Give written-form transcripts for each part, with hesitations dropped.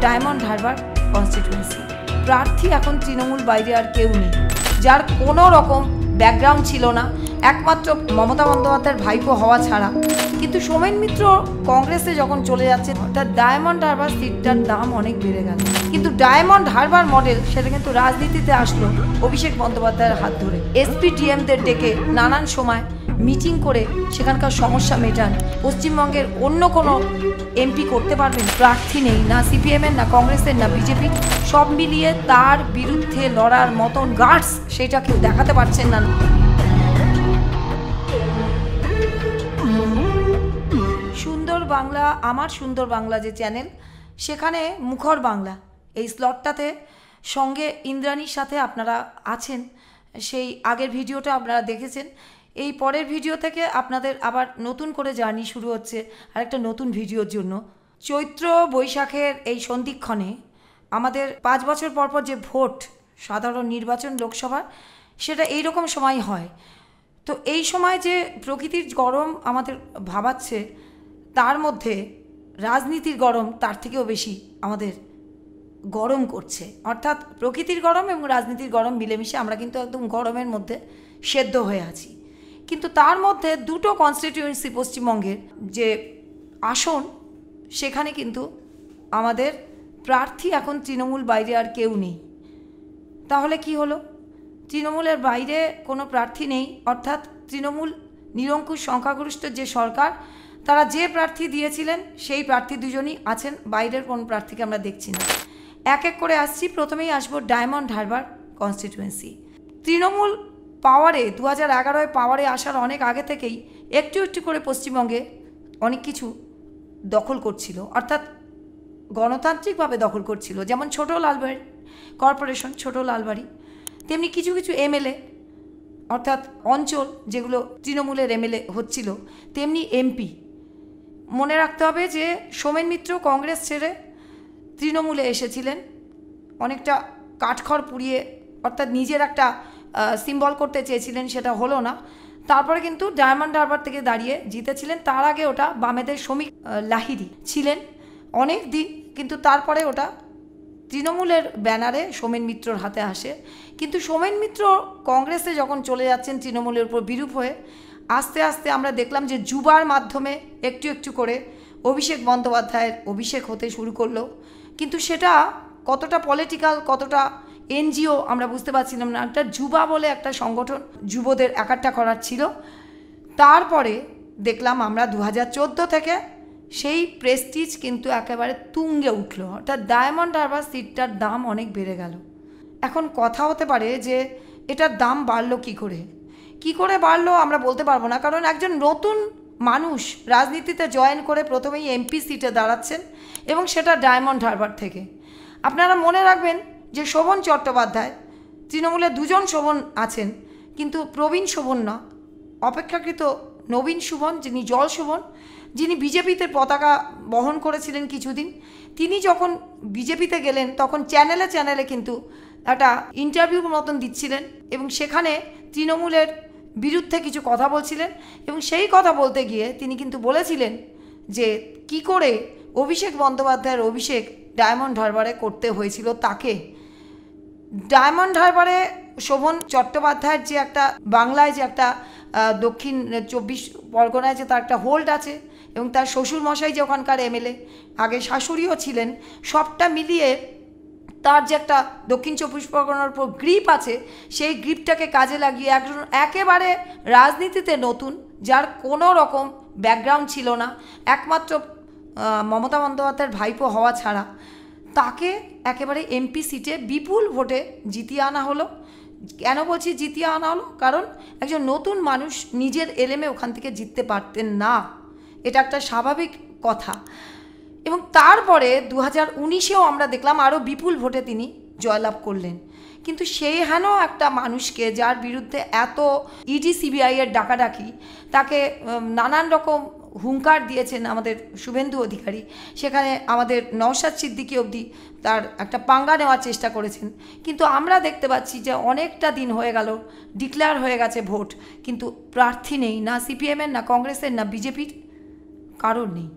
Diamond Harbour constituency প্রার্থী এখন তৃণমূল বাইরে আর কেউ নেই, যার কোনো রকম ব্যাকগ্রাউন্ড ছিল না, একমাত্র মমতা বন্দ্যোপাধ্যায়ের ভাইপো হওয়া ছাড়া। কিন্তু সোমেন মিত্র কংগ্রেসে যখন চলে যাচ্ছে, অর্থাৎ ডায়মন্ড হারবার সিটটার দাম অনেক বেড়ে গেল। কিন্তু ডায়মন্ড হারবার মডেল সেটা কিন্তু রাজনীতিতে আসলো অভিষেক বন্দ্যোপাধ্যায়ের হাত ধরে। এসপি-ডিএমদের ডেকে নানান সময় মিটিং করে সেখানকার সমস্যা মেটান। পশ্চিমবঙ্গের অন্য কোনো এমপি করতে পারবেন? প্রার্থী নেই, না সিপিএমের, না কংগ্রেসের, না বিজেপি। সব মিলিয়ে তার বিরুদ্ধে লড়ার মতন গার্ডস সেটা কেউ দেখাতে পারছেন না। সুন্দর বাংলা, আমার সুন্দর বাংলা যে চ্যানেল, সেখানে মুখর বাংলা এই স্লটটাতে সঙ্গে ইন্দ্রাণীর সাথে আপনারা আছেন। সেই আগের ভিডিওটা আপনারা দেখেছেন। এই পরের ভিডিও থেকে আপনাদের আবার নতুন করে জার্নি শুরু হচ্ছে আরেকটা নতুন ভিডিওর জন্য। চৈত্র বৈশাখের এই সন্ধিক্ষণে আমাদের 5 বছর পর পর যে ভোট, সাধারণ নির্বাচন লোকসভার, সেটা এই রকম সময় হয়। তো এই সময় যে প্রকৃতির গরম আমাদের ভাবাচ্ছে, তার মধ্যে রাজনীতির গরম তার থেকেও বেশি আমাদের গরম করছে। অর্থাৎ প্রকৃতির গরম এবং রাজনীতির গরম মিলেমিশে আমরা কিন্তু একদম গরমের মধ্যে সেদ্ধ হয়ে আছি। কিন্তু তার মধ্যে দুটো কনস্টিটিউয়েন্সি পশ্চিমবঙ্গের যে আসন, সেখানে কিন্তু আমাদের প্রার্থী এখন তৃণমূল বাইরে আর কেউ নেই। তাহলে কি হলো? তৃণমূলের বাইরে কোনো প্রার্থী নেই, অর্থাৎ তৃণমূল নিরঙ্কুশ সংখ্যাগরিষ্ঠ যে সরকার, তারা যে প্রার্থী দিয়েছিলেন সেই প্রার্থী দুজনই আছেন, বাইরের কোন প্রার্থীকে আমরা দেখছি না। এক এক করে আসছি। প্রথমেই আসবো ডায়মন্ড হারবার কনস্টিটিউয়েন্সি। তৃণমূল পাওয়ারে 2011-এ পাওয়ারে আসার অনেক আগে থেকেই একটু একটু করে পশ্চিমবঙ্গে অনেক কিছু দখল করছিল, অর্থাৎ গণতান্ত্রিকভাবে দখল করছিল। যেমন ছোট লালবাড়ি কর্পোরেশন, ছোট লালবাড়ি, তেমনি কিছু কিছু এমএলএ, অর্থাৎ অঞ্চল যেগুলো তৃণমূলের এমএলএ হচ্ছিল, তেমনি এমপি। মনে রাখতে হবে যে সোমেন মিত্র কংগ্রেস ছেড়ে তৃণমূলে এসেছিলেন, অনেকটা কাঠখড় পুড়িয়ে, অর্থাৎ নিজের একটা সিম্বল করতে চেয়েছিলেন, সেটা হলো না। তারপরে কিন্তু ডায়মন্ড হারবার থেকে দাঁড়িয়ে জিতেছিলেন। তার আগে ওটা বামেদের শ্রমিক লাহিড়ী ছিলেন অনেক দিন, কিন্তু তারপরে ওটা তৃণমূলের ব্যানারে সোমেন মিত্রর হাতে আসে। কিন্তু সোমেন মিত্র কংগ্রেসে যখন চলে যাচ্ছেন তৃণমূলের উপর বিরূপ হয়ে, আস্তে আস্তে আমরা দেখলাম যে যুবার মাধ্যমে একটু একটু করে অভিষেক বন্দ্যোপাধ্যায়ের অভিষেক হতে শুরু করলো। কিন্তু সেটা কতটা পলিটিক্যাল, কতটা এনজিও আমরা বুঝতে পারছিলাম না। একটা যুবা বলে একটা সংগঠন যুবদের একাট্টা করার ছিল। তারপরে দেখলাম আমরা 2014 থেকে সেই প্রেস্টিজ কিন্তু একেবারে তুঙ্গে উঠল, অর্থাৎ ডায়মন্ড হারবার সিটটার দাম অনেক বেড়ে গেল। এখন কথা হতে পারে যে এটার দাম বাড়লো কী করে বাড়লো আমরা বলতে পারবো না, কারণ একজন নতুন মানুষ রাজনীতিতে জয়েন করে প্রথমেই এমপি সিটে দাঁড়াচ্ছেন, এবং সেটা ডায়মন্ড হারবার থেকে। আপনারা মনে রাখবেন যে শোভন চট্টোপাধ্যায়, তৃণমূলে 2জন শোভন আছেন, কিন্তু প্রবীণ শোভন না, অপেক্ষাকৃত নবীন শোভন, যিনি জল শোভন, যিনি বিজেপিতে পতাকা বহন করেছিলেন কিছুদিন। তিনি যখন বিজেপিতে গেলেন তখন চ্যানেলে চ্যানেলে কিন্তু একটা ইন্টারভিউর মতন দিচ্ছিলেন, এবং সেখানে তৃণমূলের বিরুদ্ধে কিছু কথা বলছিলেন। এবং সেই কথা বলতে গিয়ে তিনি কিন্তু বলেছিলেন যে কি করে অভিষেক বন্দ্যোপাধ্যায়ের অভিষেক ডায়মন্ড হারবারে করতে হয়েছিল তাকে। ডায়মন্ড হারবারে শোভন চট্টোপাধ্যায়ের যে একটা বাংলায় যে একটা দক্ষিণ 24 পরগনায় যে তার একটা হোল্ড আছে, এবং তার শ্বশুরমশাই যে ওখানকার এমএলএ, আগে শাশুড়িও ছিলেন, সবটা মিলিয়ে তার যে একটা দক্ষিণ 24 পরগনার উপর গ্রিপ আছে, সেই গ্রিপটাকে কাজে লাগিয়ে একজন একেবারে রাজনীতিতে নতুন, যার কোনো রকম ব্যাকগ্রাউন্ড ছিল না, একমাত্র মমতা বন্দ্যোপাধ্যায়ের ভাইপো হওয়া ছাড়া, তাকে একেবারে এমপি সিটে বিপুল ভোটে জিতিয়ে আনা হলো। কেন বলছি জিতিয়ে আনা হলো? কারণ একজন নতুন মানুষ নিজের এলেমে ওখান থেকে জিততে পারতেন না, এটা একটা স্বাভাবিক কথা। এবং তারপরে 2019-এও আমরা দেখলাম আরও বিপুল ভোটে তিনি জয়লাভ করলেন। কিন্তু সেই হেন একটা মানুষকে, যার বিরুদ্ধে এত ইডি সিবিআইয়ের ডাকাডাকি, তাকে নানান রকম হুঙ্কার দিয়েছেন আমাদের শুভেন্দু অধিকারী, সেখানে আমাদের নওশাদ সিদ্দিকী অবধি তার একটা পাঙ্গা নেওয়ার চেষ্টা করেছেন। কিন্তু আমরা দেখতে পাচ্ছি যে অনেকটা দিন হয়ে গেল, ডিক্লেয়ার হয়ে গেছে ভোট, কিন্তু প্রার্থী নেই, না সিপিএমের, না কংগ্রেসের, না বিজেপির, কারণ নেই।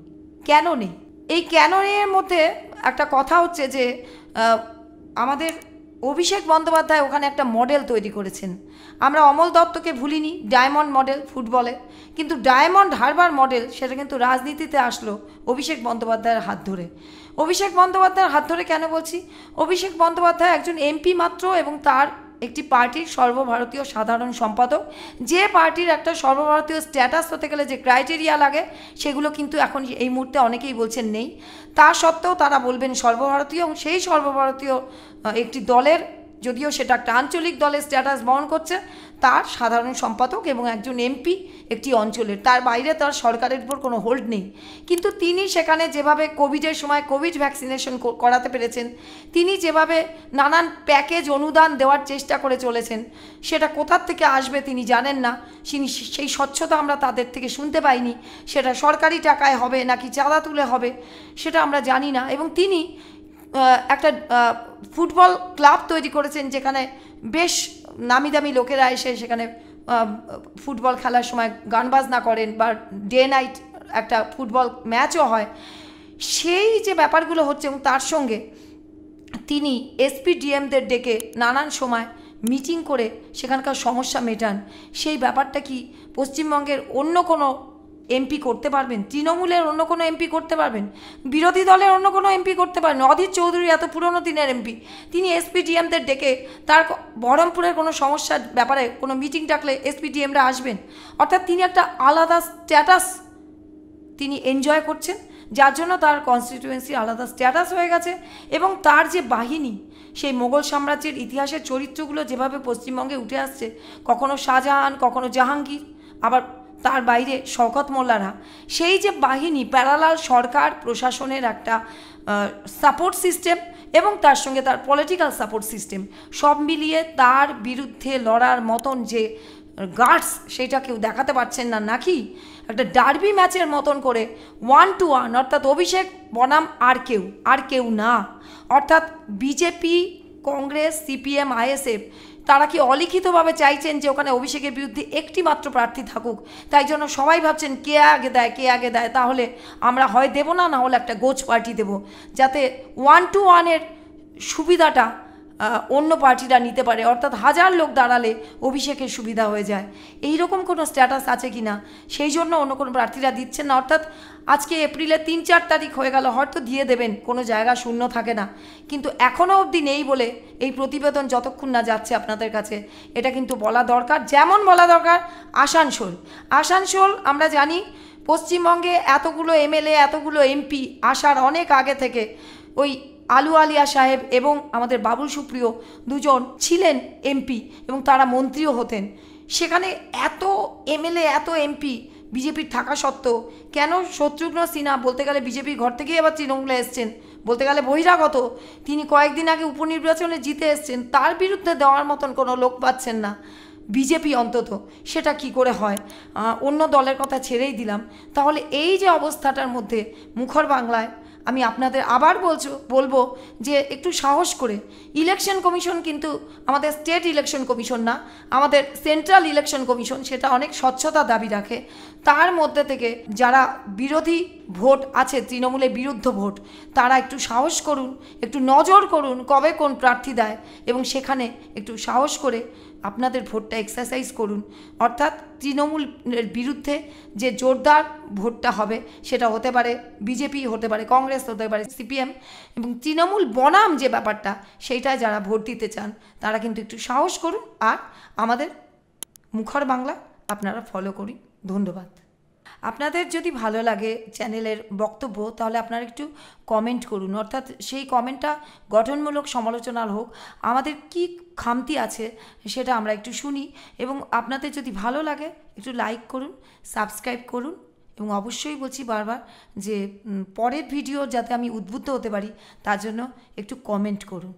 কেন নেই? এই ক্যাননের মধ্যে একটা কথা হচ্ছে যে আমাদের অভিষেক বন্দ্যোপাধ্যায় ওখানে একটা মডেল তৈরি করেছেন। আমরা অমল দত্তকে ভুলিনি, ডায়মন্ড মডেল ফুটবলে, কিন্তু ডায়মন্ড হারবার মডেল সেটা কিন্তু রাজনীতিতে আসলো অভিষেক বন্দ্যোপাধ্যায়ের হাত ধরে। অভিষেক বন্দ্যোপাধ্যায়ের হাত ধরে কেন বলছি? অভিষেক বন্দ্যোপাধ্যায় একজন এমপি মাত্র এবং তার একটি পার্টির সর্বভারতীয় সাধারণ সম্পাদক। যে পার্টির একটা সর্বভারতীয় স্ট্যাটাস হতে গেলে যে ক্রাইটেরিয়া লাগে সেগুলো কিন্তু এখন এই মুহূর্তে অনেকেই বলছেন নেই। তা সত্ত্বেও তারা বলবেন সর্বভারতীয়, এবং সেই সর্বভারতীয় একটি দলের, যদিও সেটা একটা আঞ্চলিক দলের স্ট্যাটাস বহন করছে, তার সাধারণ সম্পাদক এবং একজন এমপি একটি অঞ্চলের, তার বাইরে তার সরকারের উপর কোনো হোল্ড নেই। কিন্তু তিনি সেখানে যেভাবে কোভিডের সময় কোভিড ভ্যাকসিনেশন করাতে পেরেছেন, তিনি যেভাবে নানান প্যাকেজ অনুদান দেওয়ার চেষ্টা করে চলেছেন, সেটা কোথার থেকে আসবে তিনি জানেন না। সেই স্বচ্ছতা আমরা তাদের থেকে শুনতে পাইনি। সেটা সরকারি টাকায় হবে নাকি চাঁদা তুলে হবে সেটা আমরা জানি না। এবং তিনি একটা ফুটবল ক্লাব তৈরি করেছেন যেখানে বেশ নামি দামি লোকেরা এসে সেখানে ফুটবল খেলার সময় গান বাজনা করেন, বা ডে নাইট একটা ফুটবল ম্যাচও হয়। সেই যে ব্যাপারগুলো হচ্ছে, এবং তার সঙ্গে তিনি এসপিডিএমদের ডেকে নানান সময় মিটিং করে সেখানকার সমস্যা মেটান। সেই ব্যাপারটা কি পশ্চিমবঙ্গের অন্য কোনো এমপি করতে পারবেন? তৃণমূলের অন্য কোনো এমপি করতে পারবেন? বিরোধী দলের অন্য কোনো এমপি করতে পারবেন? অধীর চৌধুরী এত পুরনো দিনের এমপি, তিনি এসপিডিএমদের ডেকে তার বহরমপুরের কোনো সমস্যার ব্যাপারে কোনো মিটিং ডাকলে এসপিডিএমরা আসবেন। অর্থাৎ তিনি একটা আলাদা স্ট্যাটাস তিনি এনজয় করছেন, যার জন্য তার কনস্টিটিউয়েন্সি আলাদা স্ট্যাটাস হয়ে গেছে। এবং তার যে বাহিনী, সেই মোগল সাম্রাজ্যের ইতিহাসের চরিত্রগুলো যেভাবে পশ্চিমবঙ্গে উঠে আসছে, কখনো শাহজাহান, কখনো জাহাঙ্গীর, আবার তার বাইরে শওকত মোল্লারা, সেই যে বাহিনী, প্যারালাল সরকার প্রশাসনের একটা সাপোর্ট সিস্টেম এবং তার সঙ্গে তার পলিটিক্যাল সাপোর্ট সিস্টেম, সব মিলিয়ে তার বিরুদ্ধে লড়ার মতন যে গার্ডস, সেটা কেউ দেখাতে পারছেন না। নাকি একটা ডার্বি ম্যাচের মতন করে 1-1, অর্থাৎ অভিষেক বনাম আর কেউ না। অর্থাৎ বিজেপি, কংগ্রেস, সিপিএম, আইএসএফ তারা কি অলিখিতভাবে চাইছেন যে ওখানে অভিষেকের বিরুদ্ধে একটি মাত্র প্রার্থী থাকুক? তাই জন্য সবাই ভাবছেন কে আগে দেয়, তাহলে আমরা হয় দেবো না, না হলে একটা গোছ পার্টি দেবো, যাতে 1-1-এর সুবিধাটা অন্য পার্টিরা নিতে পারে। অর্থাৎ 1000 লোক দাঁড়ালে অভিষেকের সুবিধা হয়ে যায়। এই রকম কোনো স্ট্যাটাস আছে কি না, সেই জন্য অন্য কোনো প্রার্থীরা দিচ্ছেন না। অর্থাৎ আজকে এপ্রিলের 3-4 তারিখ হয়ে গেল, হয়তো দিয়ে দেবেন, কোনো জায়গা শূন্য থাকে না, কিন্তু এখনও অবধি নেই বলে এই প্রতিবেদন যতক্ষণ না যাচ্ছে আপনাদের কাছে, এটা কিন্তু বলা দরকার। যেমন বলা দরকার আসানসোল আমরা জানি পশ্চিমবঙ্গে এতগুলো এমএলএ, এতগুলো এমপি আসার অনেক আগে থেকে ওই আলু আলিয়া সাহেব এবং আমাদের বাবুল সুপ্রিয় দুজন ছিলেন এমপি, এবং তারা মন্ত্রীও হতেন। সেখানে এত এমএলএ, এত এমপি বিজেপির থাকা সত্ত্বেও কেন শত্রুঘ্ন সিনহা, বলতে গেলে বিজেপির ঘর থেকেই আবার তৃণমূলে এসছেন, বলতে গেলে বহিরাগত, তিনি কয়েকদিন আগে উপনির্বাচনে জিতে এসছেন, তার বিরুদ্ধে দেওয়ার মতন কোনো লোক পাচ্ছেন না বিজেপি অন্তত? সেটা কি করে হয়? অন্য দলের কথা ছেড়েই দিলাম। তাহলে এই যে অবস্থাটার মধ্যে মুখর বাংলায় আমি আপনাদের আবার বলবো যে একটু সাহস করে, ইলেকশন কমিশন কিন্তু আমাদের স্টেট ইলেকশন কমিশন না, আমাদের সেন্ট্রাল ইলেকশন কমিশন, সেটা অনেক স্বচ্ছতা দাবি রাখে। তার মধ্যে থেকে যারা বিরোধী ভোট আছে, তৃণমূলের বিরুদ্ধ ভোট, তারা একটু সাহস করুন, একটু নজর করুন কবে কোন প্রার্থী দেয়, এবং সেখানে একটু সাহস করে আপনাদের ভোটটা এক্সারসাইজ করুন। অর্থাৎ তৃণমূলের বিরুদ্ধে যে জোরদার ভোটটা হবে, সেটা হতে পারে বিজেপি, হতে পারে কংগ্রেস, হতে পারে সিপিএম, এবং তৃণমূল বনাম যে ব্যাপারটা, সেইটায় যারা ভোট দিতে চান তারা কিন্তু একটু সাহস করুন। আর আমাদের মুখর বাংলা আপনারা ফলো করুন। ধন্যবাদ। আপনাদের যদি ভালো লাগে চ্যানেলের বক্তব্য, তাহলে আপনারা একটু কমেন্ট করুন। অর্থাৎ সেই কমেন্টটা গঠনমূলক সমালোচনার হোক, আমাদের কি খামতি আছে সেটা আমরা একটু শুনি। এবং আপনাদের যদি ভালো লাগে একটু লাইক করুন, সাবস্ক্রাইব করুন, এবং অবশ্যই বলছি বারবার যে পরের ভিডিও যাতে আমি উদ্বুদ্ধ হতে পারি, তার জন্য একটু কমেন্ট করুন।